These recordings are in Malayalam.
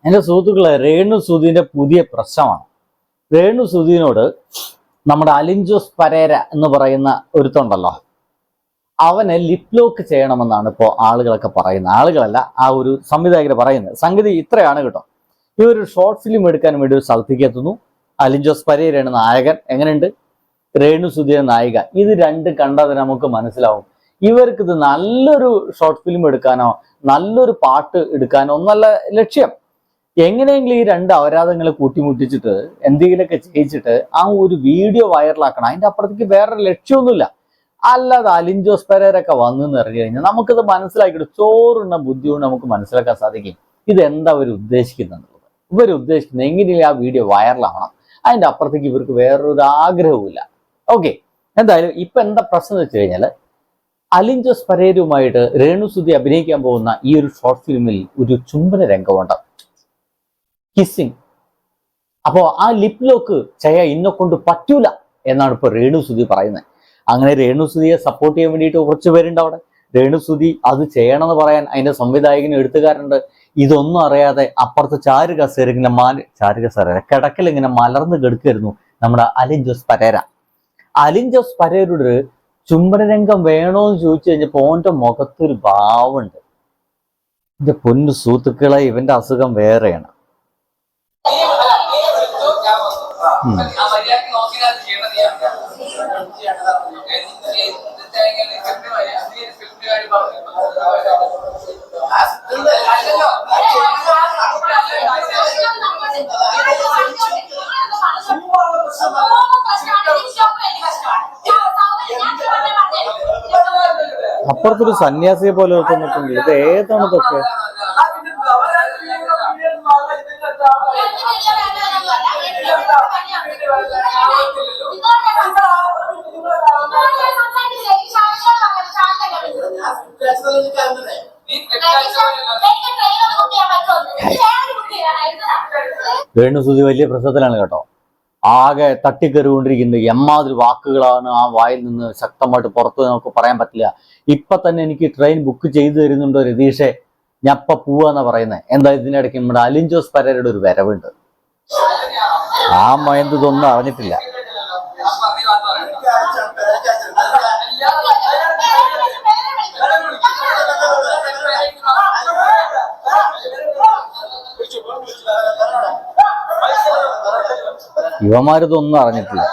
എന്റെ സുഹൃത്തുക്കളെ, രേണു സുധീന്റെ പുതിയ പ്രശ്നമാണ്. രേണു സുധീനോട് നമ്മുടെ അലിൻ ജോസ് പരേര എന്ന് പറയുന്ന ഒരുത്തുണ്ടല്ലോ, അവനെ ലിപ് ലോക്ക് ചെയ്യണമെന്നാണ് ഇപ്പോൾ ആളുകളൊക്കെ പറയുന്നത്. ആളുകളല്ല, ആ ഒരു സംവിധായകർ പറയുന്നത്. സംഗതി ഇത്രയാണ് കേട്ടോ. ഈ ഒരു ഷോർട്ട് ഫിലിം എടുക്കാൻ വേണ്ടി ഒരു സ്ഥലത്തേക്ക് എത്തുന്നു. അലിൻ ജോസ് പരേരയാണ് നായകൻ. എങ്ങനെയുണ്ട്? രേണു സുധീര നായിക. ഇത് രണ്ടും കണ്ടാൽ നമുക്ക് മനസ്സിലാവും ഇവർക്കിത് നല്ലൊരു ഷോർട്ട് ഫിലിം എടുക്കാനോ നല്ലൊരു പാട്ട് എടുക്കാനോ ഒന്നല്ല ലക്ഷ്യം. എങ്ങനെയെങ്കിലും ഈ രണ്ട് അപരാധങ്ങളെ കൂട്ടിമുട്ടിച്ചിട്ട് എന്തെങ്കിലുമൊക്കെ ചെയ്യിച്ചിട്ട് ആ ഒരു വീഡിയോ വൈറലാക്കണം. അതിന്റെ അപ്പുറത്തേക്ക് വേറൊരു ലക്ഷ്യമൊന്നുമില്ല. അല്ലാതെ അലിൻ ജോസ് പെരേരൊക്കെ വന്നെന്ന് അറിഞ്ഞു കഴിഞ്ഞാൽ നമുക്കിത് മനസ്സിലാക്കിയിട്ട് ചോറുണ്ണ ബുദ്ധിയോട് നമുക്ക് മനസ്സിലാക്കാൻ സാധിക്കും ഇതെന്താ അവർ ഉദ്ദേശിക്കുന്നുള്ളത്. ഇവർ ഉദ്ദേശിക്കുന്നത് എങ്ങനെയും ആ വീഡിയോ വൈറലാവണം. അതിന്റെ അപ്പുറത്തേക്ക് ഇവർക്ക് വേറൊരു ആഗ്രഹവുമില്ല. ഓക്കെ, എന്തായാലും ഇപ്പൊ എന്താ പ്രശ്നം എന്ന് വെച്ച് കഴിഞ്ഞാൽ, അലിൻ ജോസ് പരേരയുമായിട്ട് രേണു സുധി അഭിനയിക്കാൻ പോകുന്ന ഈ ഒരു ഷോർട്ട് ഫിലിമിൽ ഒരു ചുംബന രംഗമുണ്ട്, കിസ്സിങ്. അപ്പോ ആ ലിപ് ലോക്ക് ചെയ്യാൻ ഇന്നെ കൊണ്ട് പറ്റൂല എന്നാണ് ഇപ്പൊ രേണു സുധി പറയുന്നത്. അങ്ങനെ രേണു സുധിയെ സപ്പോർട്ട് ചെയ്യാൻ വേണ്ടിയിട്ട് കുറച്ച് പേരുണ്ട് അവിടെ. രേണു സുധി അത് ചെയ്യണമെന്ന് പറയാൻ അതിന്റെ സംവിധായകന് എഴുത്തുകാരുണ്ട്. ഇതൊന്നും അറിയാതെ അപ്പുറത്ത് ചാരുകസേര കിടക്കൽ ഇങ്ങനെ മലർന്ന് കെടുക്കായിരുന്നു നമ്മുടെ അലിൻ ജോസ് പരേര. അലിൻ ജോസ് പരേരയുടെ ചുംബന രംഗം വേണോന്ന് ചോദിച്ചു കഴിഞ്ഞപ്പോ ഓന്റെ മുഖത്തൊരു ഭാവമുണ്ട്. എന്റെ പൊന്നു സുഹൃത്തുക്കളെ, ഇവന്റെ അസുഖം വേറെയാണ്. അപ്പുറത്തൊരു സന്യാസിയെ പോലെ തോന്നിട്ടുണ്ട്. ഇത് ഏതാണ് ഇതൊക്കെ? രേണു സുധി വലിയ പ്രശ്നത്തിലാണ് കേട്ടോ. ആകെ തട്ടിക്കറികൊണ്ടിരിക്കുന്നത്. എമ്മാതിരി വാക്കുകളാണ് ആ വായിൽ നിന്ന് ശക്തമായിട്ട് പുറത്ത് നമുക്ക് പറയാൻ പറ്റില്ല. ഇപ്പൊ തന്നെ എനിക്ക് ട്രെയിൻ ബുക്ക് ചെയ്തു തരുന്നുണ്ടോ രതീഷെ, ഞാൻ ഇപ്പൊ പോവാന്നാ പറയുന്നത്. എന്താ ഇതിനിടയ്ക്ക് നമ്മുടെ അലിൻ ജോസ് പരേരയുടെ ഒരു വരവുണ്ട്. ആ മയന്ത് ഇതൊന്നും അറിഞ്ഞിട്ടില്ല. യുവമാരിതൊന്നും അറിഞ്ഞിട്ടില്ല.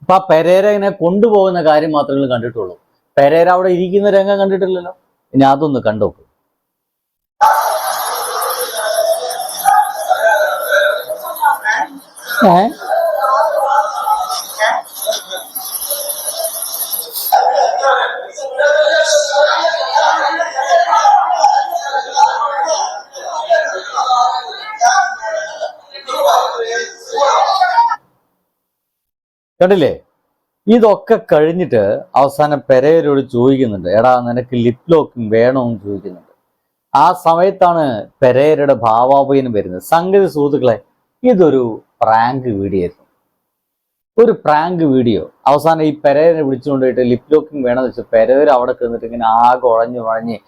ഇപ്പൊ പെരേര ഇങ്ങനെ കൊണ്ടുപോകുന്ന കാര്യം മാത്രമേ കണ്ടിട്ടുള്ളൂ. പെരേര അവിടെ ഇരിക്കുന്ന രംഗം കണ്ടിട്ടില്ലല്ലോ. ഇനി അതൊന്ന് കണ്ടോക്ക്. കണ്ടില്ലേ? ഇതൊക്കെ കഴിഞ്ഞിട്ട് അവസാനം പെരേരയോട് ചോദിക്കുന്നുണ്ട്, എടാ നിനക്ക് ലിപ് ലോക്കിംഗ് വേണമെന്ന് ചോദിക്കുന്നുണ്ട്. ആ സമയത്താണ് പെരേരയുടെ ഭാവാപയനം വരുന്നത്. സംഗതി സുഹൃത്തുക്കളെ, ഇതൊരു പ്രാങ്ക് വീഡിയോ ആയിരുന്നു. ഒരു പ്രാങ്ക് വീഡിയോ. അവസാനം ഈ പെരേരനെ വിളിച്ചുകൊണ്ടിട്ട് ലിപ് ലോക്കിംഗ് വേണമെന്ന് വെച്ചാൽ പെരേര അവിടെ കിടന്നിട്ട് ഇങ്ങനെ ആകെ ഉഴഞ്ഞ്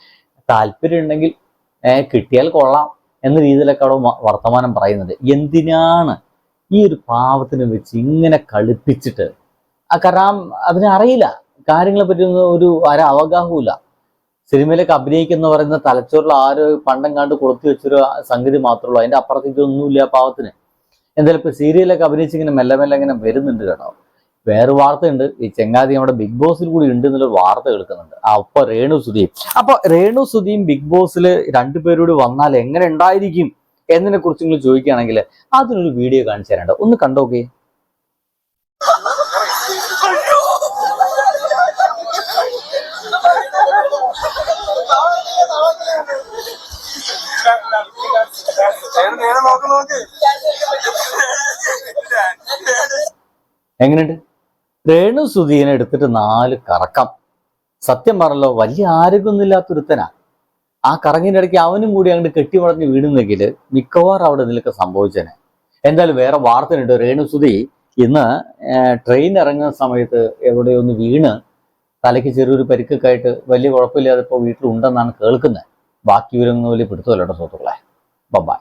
താല്പര്യം ഉണ്ടെങ്കിൽ കിട്ടിയാൽ കൊള്ളാം എന്ന രീതിയിലൊക്കെ അവിടെ വർത്തമാനം പറയുന്നുണ്ട്. എന്തിനാണ് ഈ ഒരു പാവത്തിനെ വെച്ച് ഇങ്ങനെ കളിപ്പിച്ചിട്ട്? കാരണം അതിനെ അറിയില്ല, കാര്യങ്ങളെ പറ്റി ഒരു അവഗാഹവുമില്ല. സിനിമയിലേക്ക് അഭിനയിക്കുന്ന പറയുന്ന തലച്ചോറിൽ ആരോ പണ്ടം കണ്ട് കൊളുത്തി വെച്ചൊരു സംഗതി മാത്രമേ ഉള്ളൂ. അതിന്റെ അപ്പുറത്തേക്ക് ഒന്നുമില്ല പാവത്തിന്. എന്തായാലും ഇപ്പൊ സീരിയലൊക്കെ അഭിനയിച്ചിങ്ങനെ മെല്ലെ മെല്ലെ ഇങ്ങനെ വരുന്നുണ്ട് കേട്ടോ. വേറെ വാർത്തയുണ്ട്, ഈ ചെങ്ങാതി നമ്മുടെ ബിഗ് ബോസിൽ കൂടി ഉണ്ട് എന്നുള്ളൊരു വാർത്ത കേൾക്കുന്നുണ്ട്. ഒപ്പം രേണു സുധിയും. അപ്പൊ രേണു സുധിയും ബിഗ് ബോസിൽ രണ്ടുപേരോട് വന്നാൽ എങ്ങനെ ഉണ്ടായിരിക്കും എന്നതിനെ കുറിച്ച് നിങ്ങൾ ചോദിക്കുകയാണെങ്കിൽ അതിനൊരു വീഡിയോ കാണിച്ചു തരാണ്ട്, ഒന്ന് കണ്ടോക്കേ. എങ്ങനെയുണ്ട്? രേണു സുധീനെ എടുത്തിട്ട് 4 കറക്കം. സത്യം പറഞ്ഞല്ലോ, വലിയ ആരോഗ്യമൊന്നുമില്ലാത്തൊരുത്തനാ. ആ കറങ്ങിന്റെ ഇടയ്ക്ക് അവനും കൂടി അങ്ങോട്ട് കെട്ടിമടഞ്ഞ് വീടുന്നെങ്കിൽ മിക്കവാറും അവിടെ ഇതിലൊക്കെ സംഭവിച്ചേനെ. എന്തായാലും വേറെ വാർത്തയുണ്ട്. രേണു സുധി ഇന്ന് ട്രെയിൻ ഇറങ്ങുന്ന സമയത്ത് എവിടെയൊന്ന് വീണ് തലയ്ക്ക് ചെറിയൊരു പരിക്കൊക്കെ ആയിട്ട് വലിയ കുഴപ്പമില്ലാതെ ഇപ്പോൾ വീട്ടിലുണ്ടെന്നാണ് കേൾക്കുന്നത്. ബാക്കി വിവരമൊന്നും വലിയ പിടുത്തമല്ല കേട്ടോ സുഹൃത്തുക്കളെ. ബൈ.